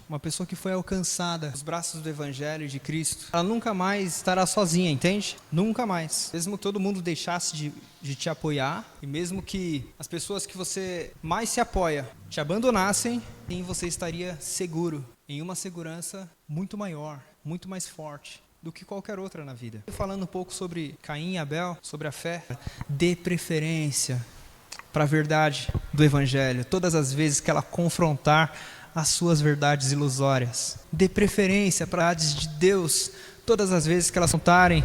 uma pessoa que foi alcançada nos braços do Evangelho de Cristo, ela nunca mais estará sozinha, entende? Nunca mais. Mesmo que todo mundo deixasse de te apoiar, e mesmo que as pessoas que você mais se apoia te abandonassem, você estaria seguro, em uma segurança muito maior, muito mais forte do que qualquer outra na vida. Falando um pouco sobre Caim e Abel, sobre a fé, dê preferência para a verdade do Evangelho, todas as vezes que ela confrontar as suas verdades ilusórias. Dê preferência para as verdades de Deus, todas as vezes que elas confrontarem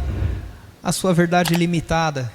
a sua verdade limitada,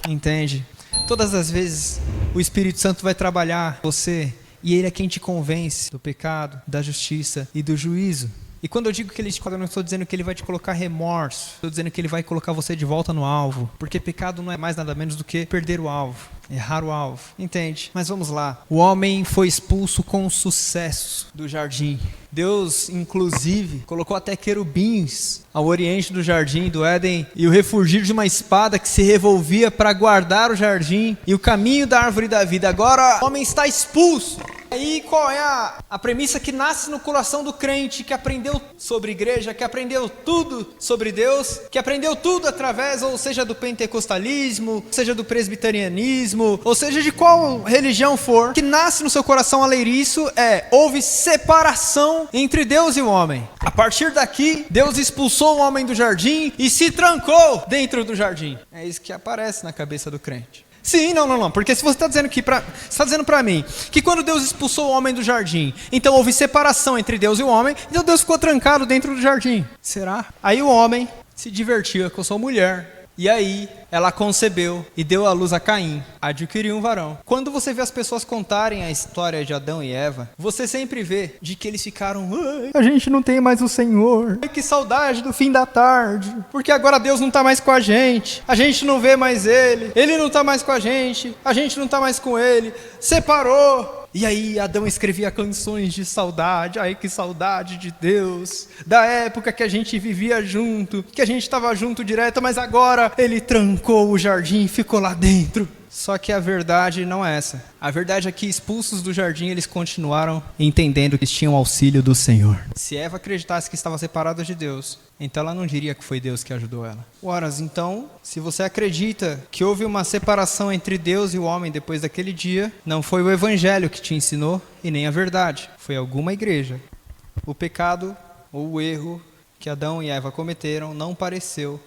entende? Todas as vezes o Espírito Santo vai trabalhar você, e Ele é quem te convence do pecado, da justiça e do juízo. E quando eu digo que Ele te coloca, eu não estou dizendo que Ele vai te colocar remorso. Estou dizendo que Ele vai colocar você de volta no alvo. Porque pecado não é mais nada menos do que perder o alvo. Errar o alvo. Entende? Mas vamos lá. O homem foi expulso com sucesso do jardim. Deus, inclusive, colocou até querubins ao oriente do jardim do Éden. E o refugir de uma espada que se revolvia para guardar o jardim e o caminho da árvore da vida. Agora o homem está expulso. Aí qual é a premissa que nasce no coração do crente, que aprendeu sobre igreja, que aprendeu tudo sobre Deus, que aprendeu tudo através, ou seja, do pentecostalismo, seja do presbiterianismo, ou seja, de qual religião for, que nasce no seu coração a ler isso, houve separação entre Deus e o homem. A partir daqui, Deus expulsou o homem do jardim e se trancou dentro do jardim. É isso que aparece na cabeça do crente. Sim, não, porque se você está dizendo para mim que quando Deus expulsou o homem do jardim, então houve separação entre Deus e o homem, então Deus ficou trancado dentro do jardim. Será? Aí o homem se divertia com sua mulher, e aí ela concebeu e deu à luz a Caim, adquiriu um varão. Quando você vê as pessoas contarem a história de Adão e Eva, você sempre vê de que eles ficaram, a gente não tem mais o Senhor, que saudade do fim da tarde, porque agora Deus não está mais com a gente não vê mais Ele não está mais com a gente não está mais com Ele, separou. E aí Adão escrevia canções de saudade, ai que saudade de Deus, da época que a gente vivia junto, que a gente estava junto direto, mas agora Ele trancou o jardim e ficou lá dentro. Só que a verdade não é essa. A verdade é que expulsos do jardim eles continuaram entendendo que eles tinham auxílio do Senhor. Se Eva acreditasse que estava separada de Deus, então ela não diria que foi Deus que ajudou ela. Ora, então, se você acredita que houve uma separação entre Deus e o homem depois daquele dia, não foi o Evangelho que te ensinou e nem a verdade. Foi alguma igreja. O pecado ou o erro que Adão e Eva cometeram não pareceu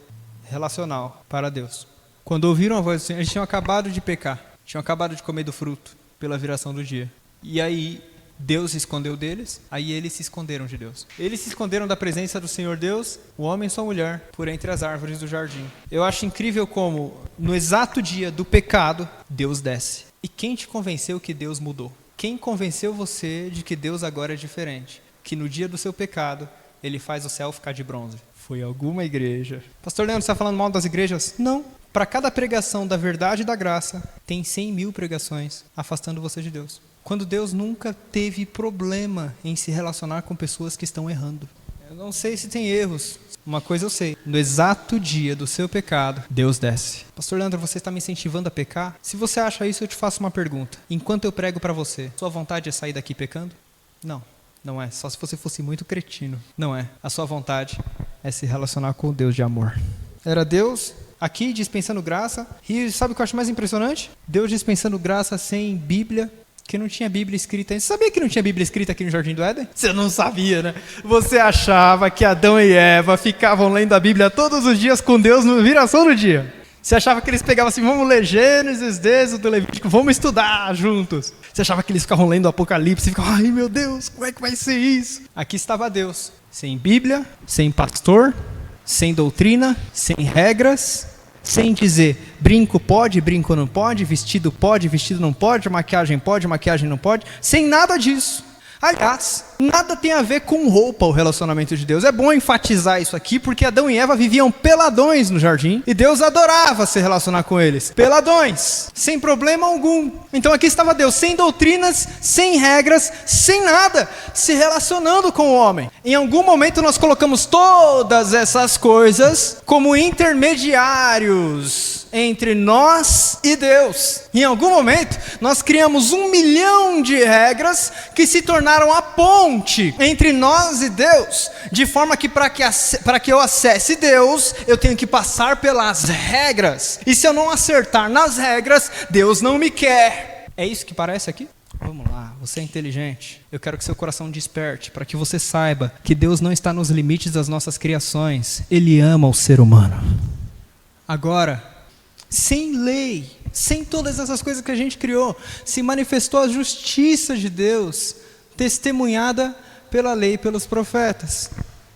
relacional para Deus. Quando ouviram a voz do Senhor, eles tinham acabado de pecar, tinham acabado de comer do fruto pela viração do dia. E aí Deus se escondeu deles, aí eles se esconderam de Deus. Eles se esconderam da presença do Senhor Deus, o homem e sua mulher, por entre as árvores do jardim. Eu acho incrível como, no exato dia do pecado, Deus desce. E quem te convenceu que Deus mudou? Quem convenceu você de que Deus agora é diferente? Que no dia do seu pecado, Ele faz o céu ficar de bronze? Foi alguma igreja. Pastor Leandro, você está falando mal das igrejas? Não. Para cada pregação da verdade e da graça, tem 100.000 pregações afastando você de Deus. Quando Deus nunca teve problema em se relacionar com pessoas que estão errando. Eu não sei se tem erros. Uma coisa eu sei. No exato dia do seu pecado, Deus desce. Pastor Leandro, você está me incentivando a pecar? Se você acha isso, eu te faço uma pergunta. Enquanto eu prego para você, sua vontade é sair daqui pecando? Não. Não é. Só se você fosse muito cretino. Não é. A sua vontade é se relacionar com o Deus de amor. Era Deus aqui dispensando graça. E sabe o que eu acho mais impressionante? Deus dispensando graça sem Bíblia, que não tinha Bíblia escrita. Você sabia que não tinha Bíblia escrita aqui no Jardim do Éden? Você não sabia, né? Você achava que Adão e Eva ficavam lendo a Bíblia todos os dias com Deus na viração do dia. Você achava que eles pegavam assim, vamos ler Gênesis, Êxodo, Levítico, vamos estudar juntos. Você achava que eles ficavam lendo o Apocalipse e ficavam, ai meu Deus, como é que vai ser isso? Aqui estava Deus, sem Bíblia, sem pastor, sem doutrina, sem regras, sem dizer brinco não pode, vestido não pode, maquiagem não pode, sem nada disso. Aliás, nada tem a ver com roupa o relacionamento de Deus. É bom enfatizar isso aqui, porque Adão e Eva viviam peladões no jardim, e Deus adorava se relacionar com eles. Peladões, sem problema algum. Então aqui estava Deus, sem doutrinas, sem regras, sem nada, se relacionando com o homem. Em algum momento nós colocamos todas essas coisas como intermediários entre nós e Deus. Em algum momento, nós criamos 1 milhão de regras que se tornaram a ponte entre nós e Deus, de forma que para que eu acesse Deus, eu tenho que passar pelas regras. E se eu não acertar nas regras, Deus não me quer. É isso que parece aqui? Vamos lá, você é inteligente. Eu quero que seu coração desperte, para que você saiba que Deus não está nos limites das nossas criações. Ele ama o ser humano. Agora, sem lei, sem todas essas coisas que a gente criou, se manifestou a justiça de Deus, testemunhada pela lei e pelos profetas.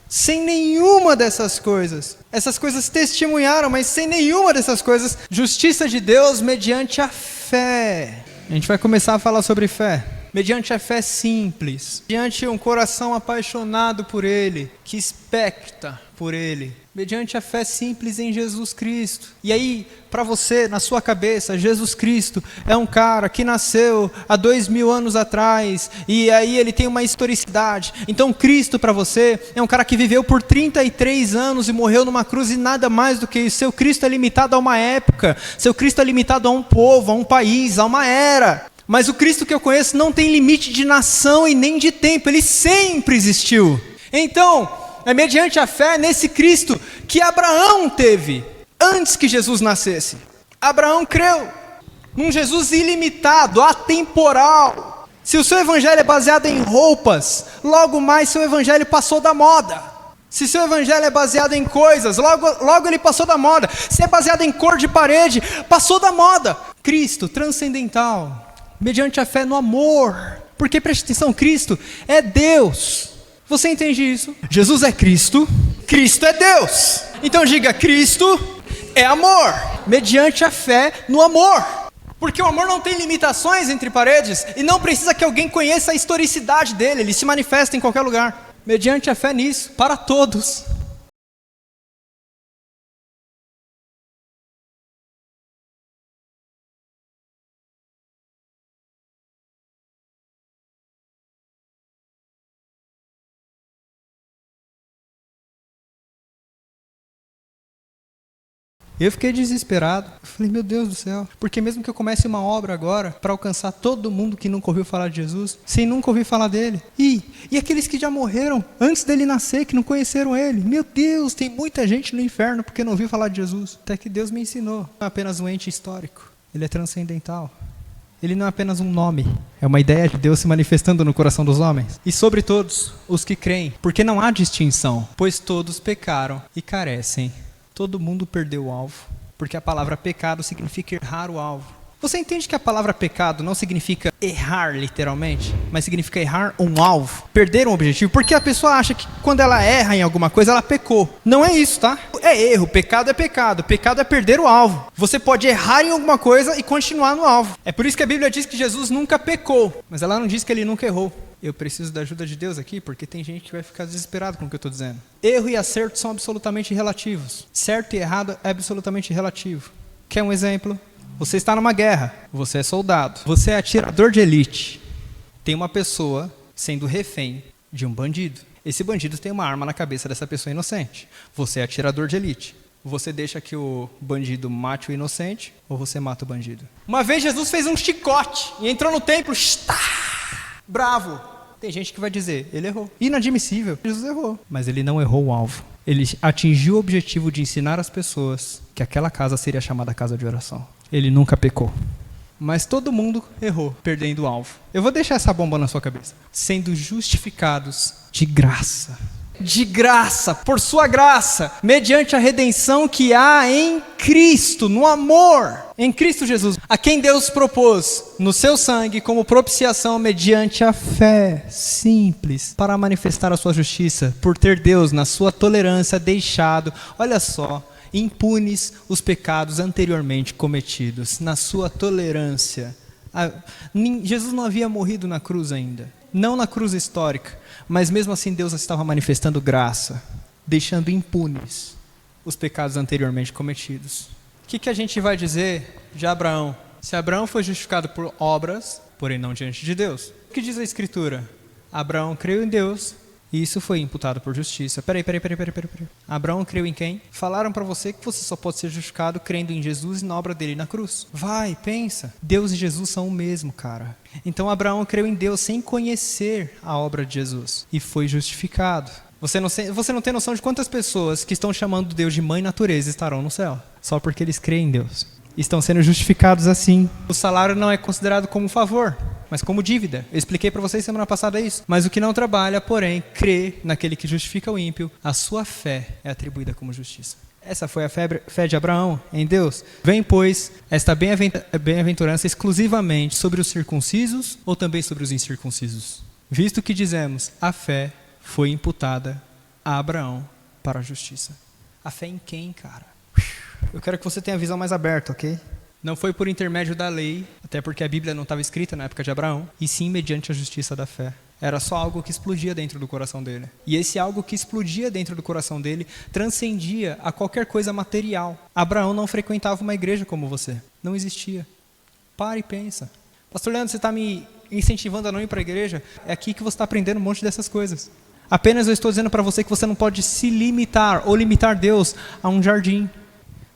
Sem nenhuma dessas coisas. Essas coisas testemunharam, mas sem nenhuma dessas coisas. Justiça de Deus mediante a fé. A gente vai começar a falar sobre fé. Mediante a fé simples. Mediante um coração apaixonado por Ele, que expecta por Ele. Mediante a fé simples em Jesus Cristo. E aí, para você, na sua cabeça, Jesus Cristo é um cara que nasceu há 2000 anos atrás, e aí ele tem uma historicidade. Então Cristo para você é um cara que viveu por 33 anos e morreu numa cruz, e nada mais do que isso. Seu Cristo é limitado a uma época, seu Cristo é limitado a um povo, a um país, a uma era. Mas o Cristo que eu conheço não tem limite de nação e nem de tempo, ele sempre existiu. Então, é mediante a fé nesse Cristo que Abraão teve, antes que Jesus nascesse. Abraão creu num Jesus ilimitado, atemporal. Se o seu evangelho é baseado em roupas, logo mais seu evangelho passou da moda. Se seu evangelho é baseado em coisas, logo ele passou da moda. Se é baseado em cor de parede, passou da moda. Cristo, transcendental, mediante a fé no amor. Porque preste atenção, Cristo é Deus. Você entende isso? Jesus é Cristo, Cristo é Deus. Então diga, Cristo é amor, mediante a fé no amor. Porque o amor não tem limitações entre paredes, e não precisa que alguém conheça a historicidade dele, ele se manifesta em qualquer lugar. Mediante a fé nisso, para todos. Eu fiquei desesperado. Eu falei, meu Deus do céu. Porque mesmo que eu comece uma obra agora para alcançar todo mundo que nunca ouviu falar de Jesus, sem nunca ouvir falar dele. E aqueles que já morreram antes dele nascer, que não conheceram ele. Meu Deus, tem muita gente no inferno porque não ouviu falar de Jesus. Até que Deus me ensinou. Não é apenas um ente histórico. Ele é transcendental. Ele não é apenas um nome. É uma ideia de Deus se manifestando no coração dos homens. E sobre todos os que creem. Porque não há distinção. Pois todos pecaram e carecem. Todo mundo perdeu o alvo, porque a palavra pecado significa errar o alvo. Você entende que a palavra pecado não significa errar literalmente, mas significa errar um alvo, perder um objetivo? Porque a pessoa acha que quando ela erra em alguma coisa, ela pecou. Não é isso, tá? É erro, pecado é perder o alvo. Você pode errar em alguma coisa e continuar no alvo. É por isso que a Bíblia diz que Jesus nunca pecou, mas ela não diz que ele nunca errou. Eu preciso da ajuda de Deus aqui, porque tem gente que vai ficar desesperado com o que eu estou dizendo. Erro e acerto são absolutamente relativos. Certo e errado é absolutamente relativo. Quer um exemplo? Você está numa guerra, você é soldado, você é atirador de elite. Tem uma pessoa sendo refém de um bandido. Esse bandido tem uma arma na cabeça dessa pessoa inocente. Você é atirador de elite. Você deixa que o bandido mate o inocente, ou você mata o bandido? Uma vez Jesus fez um chicote e entrou no templo, bravo. Tem gente que vai dizer, ele errou. Inadmissível. Jesus errou. Mas ele não errou o alvo. Ele atingiu o objetivo de ensinar as pessoas que aquela casa seria chamada casa de oração. Ele nunca pecou. Mas todo mundo errou, perdendo o alvo. Eu vou deixar essa bomba na sua cabeça. Sendo justificados de graça. De graça, por sua graça, mediante a redenção que há em Cristo, no amor, em Cristo Jesus, a quem Deus propôs no seu sangue como propiciação mediante a fé simples, para manifestar a sua justiça, por ter Deus na sua tolerância deixado, olha só, impunes os pecados anteriormente cometidos, na sua tolerância. Jesus não havia morrido na cruz ainda, não na cruz histórica, mas mesmo assim Deus estava manifestando graça, deixando impunes os pecados anteriormente cometidos. O que a gente vai dizer de Abraão? Se Abraão foi justificado por obras, porém não diante de Deus. O que diz a Escritura? Abraão creu em Deus E isso foi imputado por justiça. Peraí. Abraão creu em quem? Falaram para você que você só pode ser justificado crendo em Jesus e na obra dele na cruz. Vai, pensa. Deus e Jesus são o mesmo, cara. Então Abraão creu em Deus sem conhecer a obra de Jesus. E foi justificado. Você não tem noção de quantas pessoas que estão chamando Deus de mãe natureza estarão no céu. Só porque eles creem em Deus. Estão sendo justificados assim. O salário não é considerado como favor, mas como dívida. Eu expliquei para vocês semana passada isso. Mas o que não trabalha, porém, crê naquele que justifica o ímpio, a sua fé é atribuída como justiça. Essa foi a fé de Abraão em Deus. Vem, pois, esta bem-aventurança exclusivamente sobre os circuncisos ou também sobre os incircuncisos? Visto que dizemos, a fé foi imputada a Abraão para a justiça. A fé em quem, cara? Eu quero que você tenha a visão mais aberta, ok? Não foi por intermédio da lei, até porque a Bíblia não estava escrita na época de Abraão, e sim mediante a justiça da fé. Era só algo que explodia dentro do coração dele. E esse algo que explodia dentro do coração dele transcendia a qualquer coisa material. Abraão não frequentava uma igreja como você. Não existia. Para e pensa. Pastor Leandro, você está me incentivando a não ir para a igreja? É aqui que você está aprendendo um monte dessas coisas. Apenas eu estou dizendo para você que você não pode se limitar ou limitar Deus a um jardim.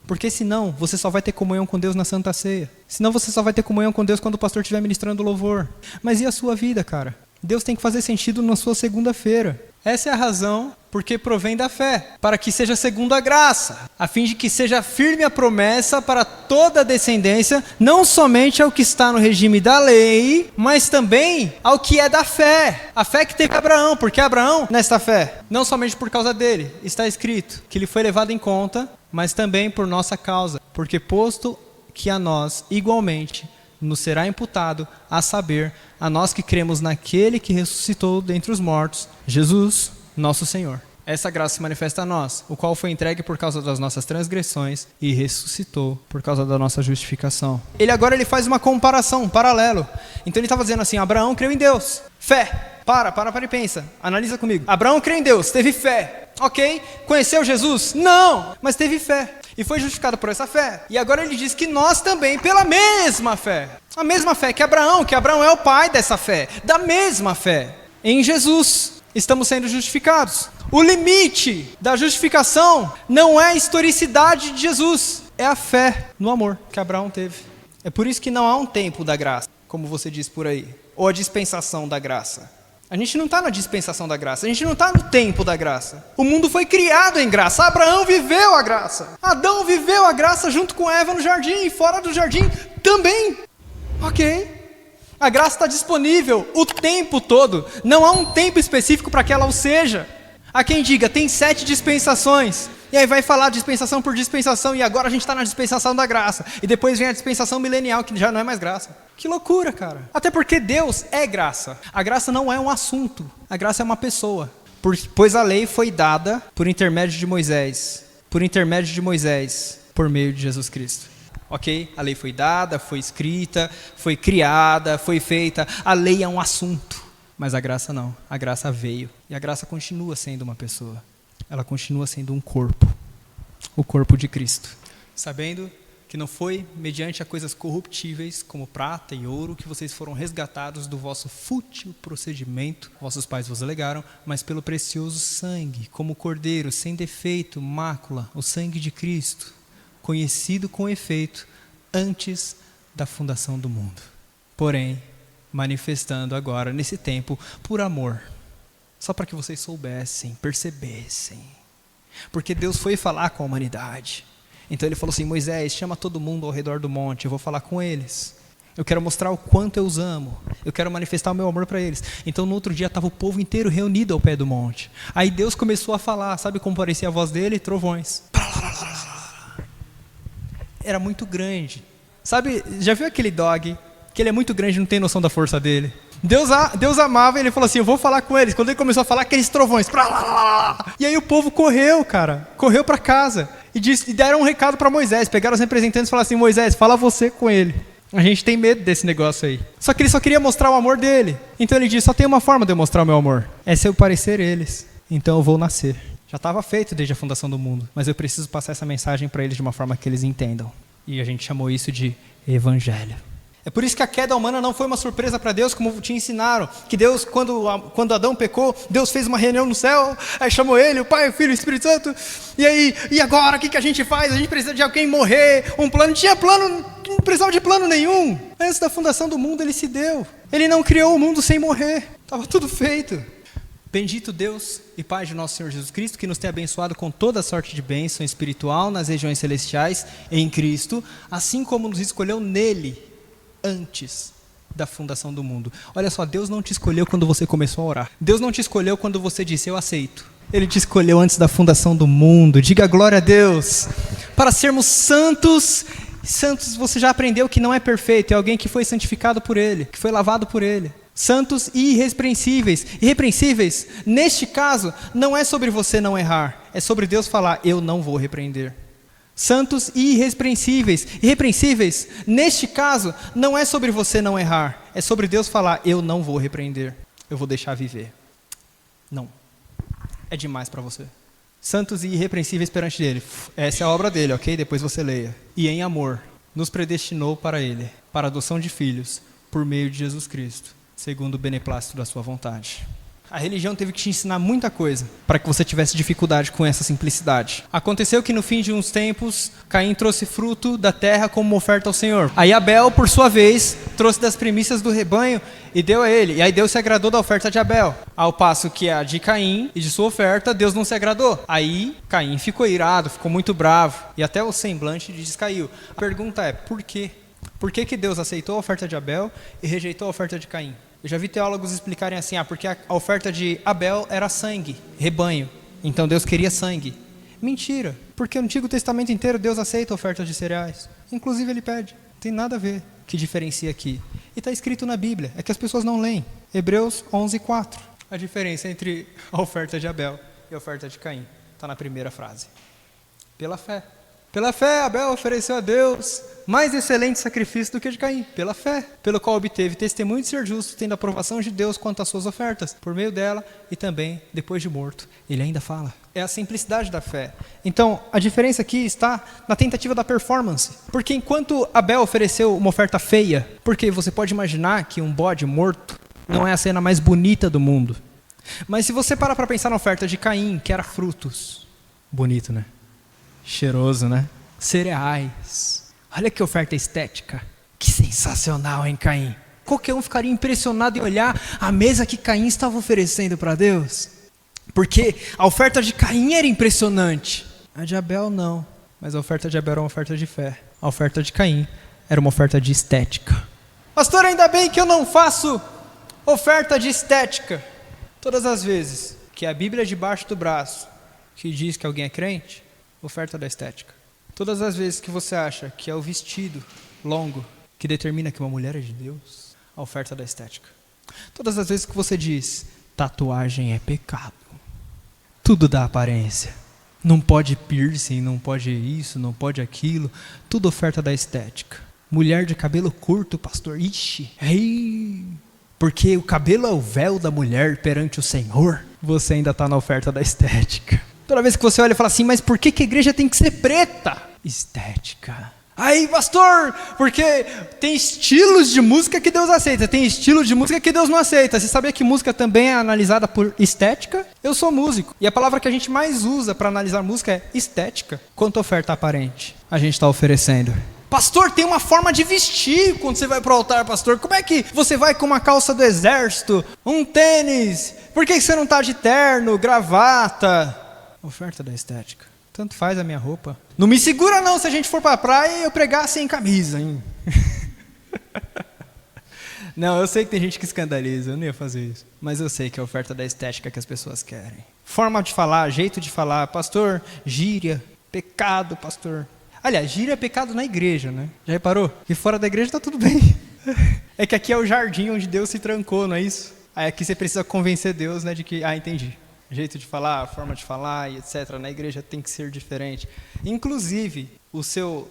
Porque senão você só vai ter comunhão com Deus na Santa Ceia. Senão você só vai ter comunhão com Deus quando o pastor estiver ministrando louvor. Mas e a sua vida, cara? Deus tem que fazer sentido na sua segunda-feira. Essa é a razão porque provém da fé, para que seja segundo a graça, a fim de que seja firme a promessa para toda a descendência, não somente ao que está no regime da lei, mas também ao que é da fé. A fé que teve Abraão, porque Abraão, nesta fé, não somente por causa dele, está escrito que ele foi levado em conta, mas também por nossa causa, porque posto que a nós, igualmente, nos será imputado, a saber, a nós que cremos naquele que ressuscitou dentre os mortos, Jesus, nosso Senhor. Essa graça se manifesta a nós, o qual foi entregue por causa das nossas transgressões e ressuscitou por causa da nossa justificação. Ele faz uma comparação, um paralelo. Então ele estava dizendo assim, Abraão creu em Deus, fé. Para e pensa, analisa comigo. Abraão creu em Deus, teve fé. Ok, conheceu Jesus? Não, mas teve fé. E foi justificado por essa fé. E agora ele diz que nós também, pela mesma fé. A mesma fé que Abraão é o pai dessa fé. Da mesma fé. Em Jesus, estamos sendo justificados. O limite da justificação não é a historicidade de Jesus. É a fé no amor que Abraão teve. É por isso que não há um tempo da graça, como você diz por aí. Ou a dispensação da graça. A gente não está na dispensação da graça, a gente não está no tempo da graça. O mundo foi criado em graça, Abraão viveu a graça. Adão viveu a graça junto com Eva no jardim e fora do jardim também. Ok. A graça está disponível o tempo todo, não há um tempo específico para que ela o seja. Há quem diga, tem 7 dispensações. E aí vai falar dispensação por dispensação, e agora a gente está na dispensação da graça. E depois vem a dispensação milenial, que já não é mais graça. Que loucura, cara. Até porque Deus é graça. A graça não é um assunto, a graça é uma pessoa. Pois a lei foi dada por intermédio de Moisés. Por meio de Jesus Cristo. Ok? A lei foi dada, foi escrita, foi criada, foi feita. A lei é um assunto. Mas a graça não. A graça veio. E a graça continua sendo uma pessoa. Ela continua sendo um corpo, o corpo de Cristo. Sabendo que não foi mediante a coisas corruptíveis, como prata e ouro, que vocês foram resgatados do vosso fútil procedimento, vossos pais vos legaram, mas pelo precioso sangue, como cordeiro, sem defeito, mácula, o sangue de Cristo, conhecido com efeito antes da fundação do mundo. Porém, manifestando agora, nesse tempo, por amor, só para que vocês soubessem, percebessem. Porque Deus foi falar com a humanidade. Então ele falou assim, Moisés, chama todo mundo ao redor do monte, eu vou falar com eles. Eu quero mostrar o quanto eu os amo. Eu quero manifestar o meu amor para eles. Então no outro dia estava o povo inteiro reunido ao pé do monte. Aí Deus começou a falar, sabe como parecia a voz dele? Trovões. Era muito grande. Sabe, já viu aquele dog, que ele é muito grande e não tem noção da força dele? Deus amava e ele falou assim, eu vou falar com eles. Quando ele começou a falar, aqueles trovões. E aí o povo correu, cara. Correu para casa. E deram um recado para Moisés. Pegaram os representantes e falaram assim, Moisés, fala você com ele. A gente tem medo desse negócio aí. Só que ele só queria mostrar o amor dele. Então ele disse, só tem uma forma de eu mostrar o meu amor. É se eu parecer eles. Então eu vou nascer. Já estava feito desde a fundação do mundo. Mas eu preciso passar essa mensagem para eles de uma forma que eles entendam. E a gente chamou isso de evangelho. É por isso que a queda humana não foi uma surpresa para Deus, como te ensinaram. Que Deus, quando Adão pecou, Deus fez uma reunião no céu, aí chamou ele, o Pai, o Filho e o Espírito Santo. E aí, e agora, o que a gente faz? A gente precisa de alguém morrer, um plano. Não tinha plano, não precisava de plano nenhum. Antes da fundação do mundo, ele se deu. Ele não criou o mundo sem morrer. Estava tudo feito. Bendito Deus e Pai de nosso Senhor Jesus Cristo, que nos tem abençoado com toda sorte de bênção espiritual nas regiões celestiais em Cristo, assim como nos escolheu nele, antes da fundação do mundo. Olha só, Deus não te escolheu quando você começou a orar. Deus não te escolheu quando você disse, eu aceito. Ele te escolheu antes da fundação do mundo. Diga glória a Deus. Para sermos santos. Santos, você já aprendeu que não é perfeito. É alguém que foi santificado por Ele, que foi lavado por Ele. Santos e irrepreensíveis. Irrepreensíveis, neste caso, não é sobre você não errar. É sobre Deus falar, eu não vou repreender. Santos e irrepreensíveis. Irrepreensíveis, neste caso, não é sobre você não errar. É sobre Deus falar, eu não vou repreender. Eu vou deixar viver. Não. É demais para você. Santos e irrepreensíveis perante dele. Essa é a obra dele, ok? Depois você leia. E em amor, nos predestinou para ele, para a adoção de filhos, por meio de Jesus Cristo, segundo o beneplácito da sua vontade. A religião teve que te ensinar muita coisa para que você tivesse dificuldade com essa simplicidade. Aconteceu que no fim de uns tempos, Caim trouxe fruto da terra como uma oferta ao Senhor. Aí Abel, por sua vez, trouxe das primícias do rebanho e deu a ele. E aí Deus se agradou da oferta de Abel. Ao passo que a de Caim e de sua oferta, Deus não se agradou. Aí Caim ficou irado, ficou muito bravo e até o semblante descaiu. A pergunta é, por quê? Por que Deus aceitou a oferta de Abel e rejeitou a oferta de Caim? Eu já vi teólogos explicarem assim, porque a oferta de Abel era sangue, rebanho. Então Deus queria sangue. Mentira, porque no Antigo Testamento inteiro Deus aceita a oferta de cereais. Inclusive ele pede. Não tem nada a ver que diferencia aqui. E está escrito na Bíblia, é que as pessoas não leem. Hebreus 11:4. A diferença entre a oferta de Abel e a oferta de Caim está na primeira frase. Pela fé. Pela fé, Abel ofereceu a Deus mais excelente sacrifício do que de Caim. Pela fé, pelo qual obteve testemunho de ser justo, tendo a aprovação de Deus quanto às suas ofertas. Por meio dela, e também, depois de morto, ele ainda fala. É a simplicidade da fé. Então, a diferença aqui está na tentativa da performance. Porque enquanto Abel ofereceu uma oferta feia, porque você pode imaginar que um bode morto não é a cena mais bonita do mundo. Mas se você parar para pensar na oferta de Caim, que era frutos. Bonito, né? Cheiroso, né? Cereais. Olha que oferta estética. Que sensacional, hein, Caim? Qualquer um ficaria impressionado em olhar a mesa que Caim estava oferecendo para Deus. Porque a oferta de Caim era impressionante. A de Abel não. Mas a oferta de Abel era uma oferta de fé. A oferta de Caim era uma oferta de estética. Pastor, ainda bem que eu não faço oferta de estética. Todas as vezes que a Bíblia é debaixo do braço, que diz que alguém é crente, oferta da estética. Todas as vezes que você acha que é o vestido longo que determina que uma mulher é de Deus, a oferta da estética. Todas as vezes que você diz, tatuagem é pecado. Tudo dá aparência. Não pode piercing, não pode isso, não pode aquilo. Tudo oferta da estética. Mulher de cabelo curto, pastor, ixi, porque o cabelo é o véu da mulher perante o Senhor. Você ainda está na oferta da estética. Toda vez que você olha e fala assim, mas por que a igreja tem que ser preta? Estética. Aí, pastor, porque tem estilos de música que Deus aceita, tem estilo de música que Deus não aceita. Você sabia que música também é analisada por estética? Eu sou músico, e a palavra que a gente mais usa para analisar música é estética. Quanto oferta aparente a gente está oferecendo? Pastor, tem uma forma de vestir quando você vai para o altar, pastor. Como é que você vai com uma calça do exército, um tênis? Por que você não está de terno, gravata? Oferta da estética. Tanto faz a minha roupa. Não me segura não se a gente for para a praia e eu pregar sem camisa, hein? Não, eu sei que tem gente que escandaliza, eu não ia fazer isso. Mas eu sei que é a oferta da estética que as pessoas querem. Forma de falar, jeito de falar. Pastor, gíria, pecado, pastor. Aliás, gíria é pecado na igreja, né? Já reparou? Que fora da igreja está tudo bem. É que aqui é o jardim onde Deus se trancou, não é isso? Aí aqui você precisa convencer Deus, né, de que, entendi. Jeito de falar, forma de falar e etc. Na igreja tem que ser diferente. Inclusive, o seu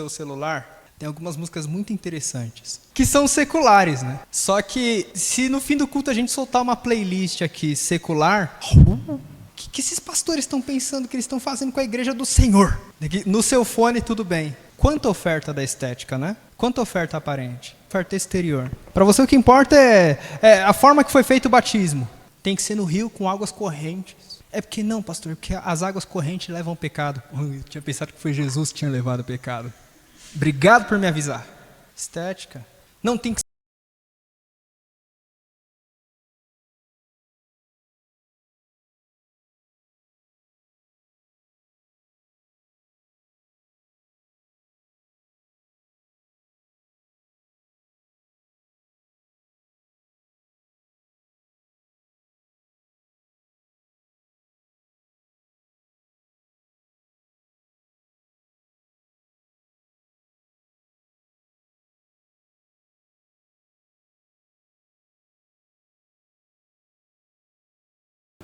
celular tem algumas músicas muito interessantes, que são seculares, né? Só que se no fim do culto a gente soltar uma playlist aqui secular, o que esses pastores estão pensando que eles estão fazendo com a igreja do Senhor? No seu fone tudo bem. Quanta oferta da estética, né? Quanta oferta aparente? oferta exterior. Para você o que importa é a forma que foi feito o batismo. Tem que ser no rio com águas correntes. É porque não, pastor, porque as águas correntes levam ao pecado. Eu tinha pensado que foi Jesus que tinha levado o pecado. Obrigado por me avisar. Estética. Não tem que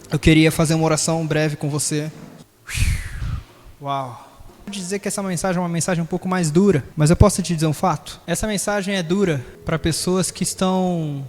Eu queria fazer uma oração breve com você. Uau. Vou dizer que essa mensagem é uma mensagem um pouco mais dura, mas eu posso te dizer um fato? Essa mensagem é dura para pessoas que estão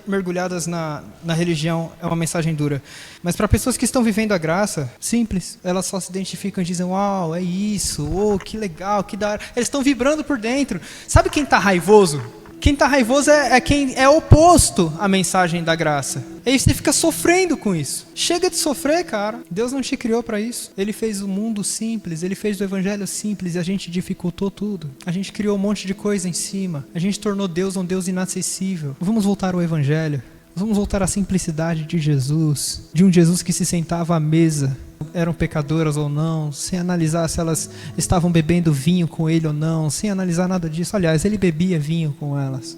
mergulhadas na religião, é uma mensagem dura. Mas para pessoas que estão vivendo a graça, simples, elas só se identificam e dizem, uau, é isso, oh, que legal, que da hora. Eles estão vibrando por dentro. Sabe quem está raivoso? Quem está raivoso é quem é oposto à mensagem da graça. Aí você fica sofrendo com isso. Chega de sofrer, cara. Deus não te criou para isso. Ele fez o mundo simples, Ele fez o evangelho simples e a gente dificultou tudo. A gente criou um monte de coisa em cima. A gente tornou Deus um Deus inacessível. Vamos voltar ao evangelho. Vamos voltar à simplicidade de Jesus. De um Jesus que se sentava à mesa. Eram pecadoras ou não, sem analisar se elas estavam bebendo vinho com ele ou não, sem analisar nada disso. Aliás, ele bebia vinho com elas.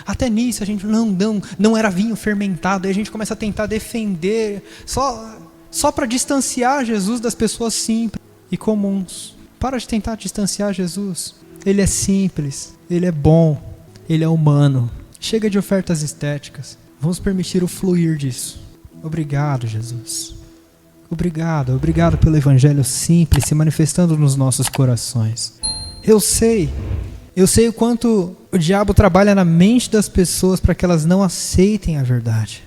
Até nisso a gente não era vinho fermentado. Aí a gente começa a tentar defender só para distanciar Jesus das pessoas simples e comuns. Para de tentar distanciar Jesus. Ele é simples, ele é bom, ele é humano. Chega de ofertas estéticas. Vamos permitir o fluir disso. Obrigado, Jesus. Obrigado pelo evangelho simples se manifestando nos nossos corações. Eu sei o quanto o diabo trabalha na mente das pessoas para que elas não aceitem a verdade.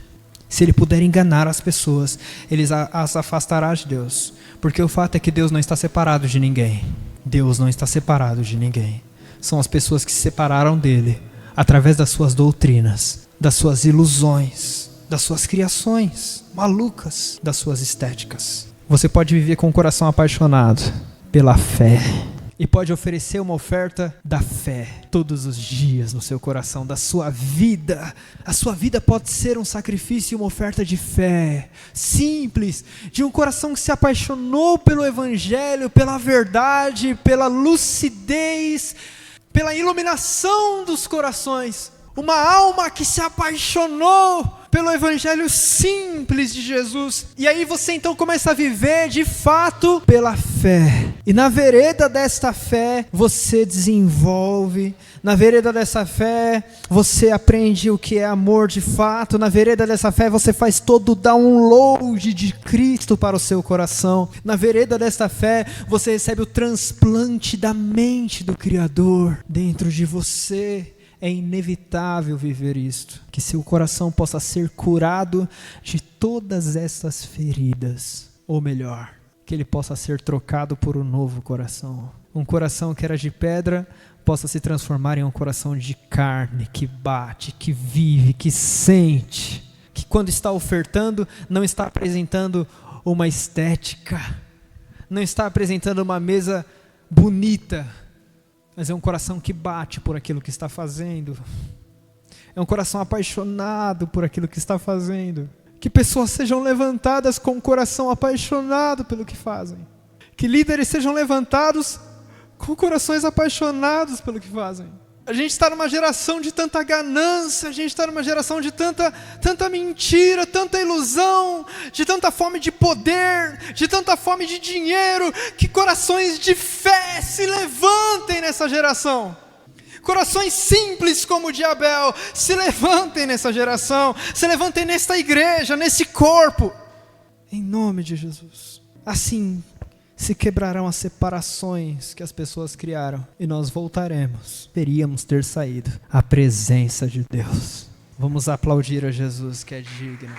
Se ele puder enganar as pessoas, ele as afastará de Deus. Porque o fato é que Deus não está separado de ninguém. Deus não está separado de ninguém. São as pessoas que se separaram dele através das suas doutrinas, das suas ilusões, das suas criações malucas, das suas estéticas. Você pode viver com o coração apaixonado pela fé e pode oferecer uma oferta da fé todos os dias no seu coração, da sua vida. A sua vida pode ser um sacrifício e uma oferta de fé simples, de um coração que se apaixonou pelo evangelho, pela verdade, pela lucidez, pela iluminação dos corações. Uma alma que se apaixonou pelo evangelho simples de Jesus. E aí você então começa a viver de fato pela fé. E na vereda desta fé você desenvolve. Na vereda dessa fé você aprende o que é amor de fato. Na vereda dessa fé você faz todo o download de Cristo para o seu coração. Na vereda desta fé você recebe o transplante da mente do Criador dentro de você. É inevitável viver isto, que seu coração possa ser curado de todas essas feridas, ou melhor, que ele possa ser trocado por um novo coração. Um coração que era de pedra possa se transformar em um coração de carne, que bate, que vive, que sente, que quando está ofertando não está apresentando uma estética, não está apresentando uma mesa bonita, mas é um coração que bate por aquilo que está fazendo. É um coração apaixonado por aquilo que está fazendo. Que pessoas sejam levantadas com um coração apaixonado pelo que fazem. Que líderes sejam levantados com corações apaixonados pelo que fazem. A gente está numa geração de tanta ganância, a gente está numa geração de tanta mentira, tanta ilusão, de tanta fome de poder, de tanta fome de dinheiro, que corações de fé se levantem nessa geração. Corações simples como o de Abel, se levantem nessa geração, se levantem nesta igreja, nesse corpo, em nome de Jesus. Assim se quebrarão as separações que as pessoas criaram e nós voltaremos. Teríamos ter saído à presença de Deus. Vamos aplaudir a Jesus que é digno.